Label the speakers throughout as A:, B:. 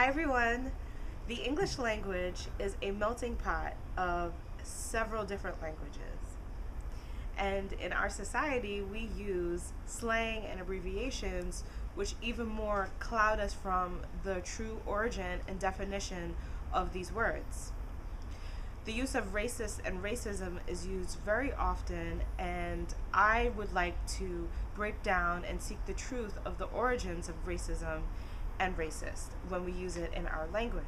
A: Hi everyone! The English language is a melting pot of several different languages. And in our society, we use slang and abbreviations which even more cloud us from the true origin and definition of these words. The use of racist and racism is used very often, and I would like to break down and seek the truth of the origins of racism and racist when we use it in our language.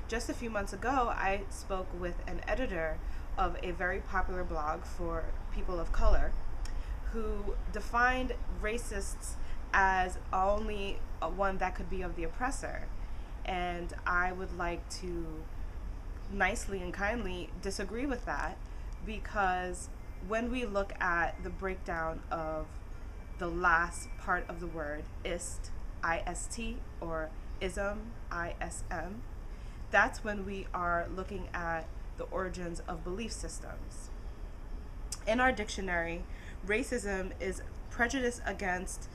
A: Just a few months ago, I spoke with an editor of a very popular blog for people of color who defined racists as only one that could be of the oppressor. And I would like to nicely and kindly disagree with that, because when we look at the breakdown of the last part of the word ist, ist, or ism, ism, that's when we are looking at the origins of belief systems. In our dictionary, racism is prejudice against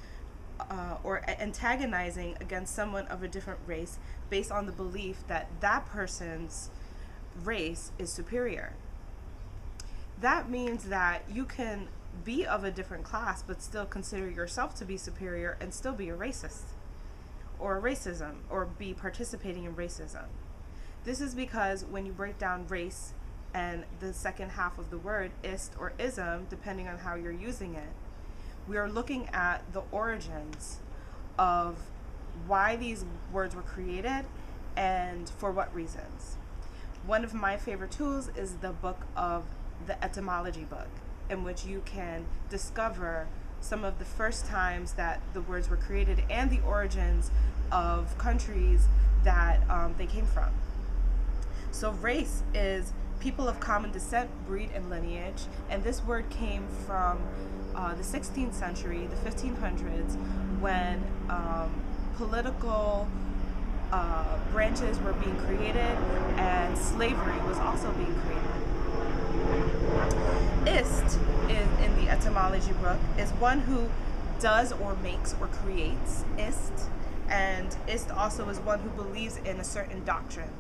A: or antagonizing against someone of a different race based on the belief that that person's race is superior. That means that you can be of a different class but still consider yourself to be superior and still be a racist or racism or be participating in racism. This is because when you break down race and the second half of the word ist or ism, depending on how you're using it, we are looking at the origins of why these words were created and for what reasons. One of my favorite tools is the book of the Etymology book, in which you can discover some of the first times that the words were created and the origins of countries that they came from. So race is people of common descent, breed, and lineage, and this word came from the 16th century, the 1500s, when political branches were being created and slavery was also being created. Ist, in the etymology book, is one who does or makes or creates. Ist. And ist also is one who believes in a certain doctrine.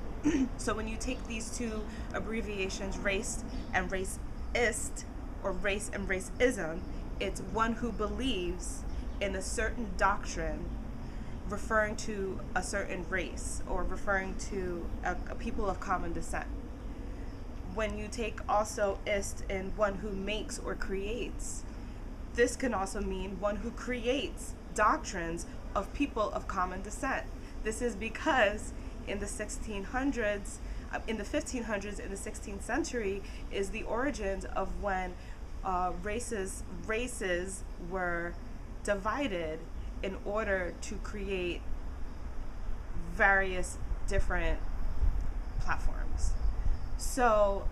A: So when you take these two abbreviations, race and racist, or race and racism, it's one who believes in a certain doctrine referring to a certain race or referring to a people of common descent. When you take also ist in one who makes or creates, this can also mean one who creates doctrines of people of common descent. This is because in the 1600s, in the 1500s, in the 16th century is the origins of when races were divided in order to create various different platforms. So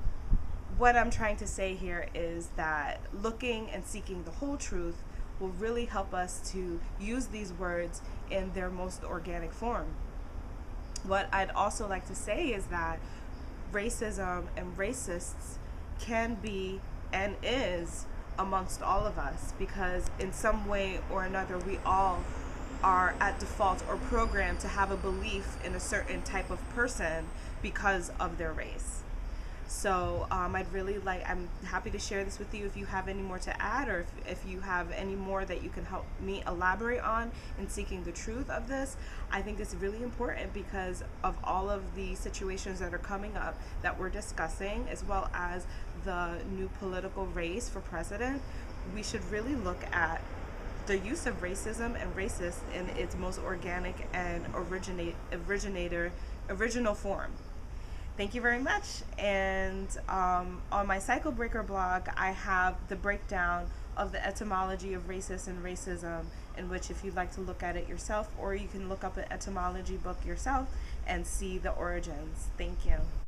A: what I'm trying to say here is that looking and seeking the whole truth will really help us to use these words in their most organic form. What I'd also like to say is that racism and racists can be and is amongst all of us, because in some way or another we all are at default or programmed to have a belief in a certain type of person because of their race. So I'm happy to share this with you if you have any more to add, or if you have any more that you can help me elaborate on in seeking the truth of this. I think it's really important because of all of the situations that are coming up that we're discussing, as well as the new political race for president. We should really look at the use of racism and racist in its most organic and original form. Thank you very much. And on my Cycle Breaker blog, I have the breakdown of the etymology of racist and racism, in which if you'd like to look at it yourself, or you can look up an etymology book yourself and see the origins. Thank you.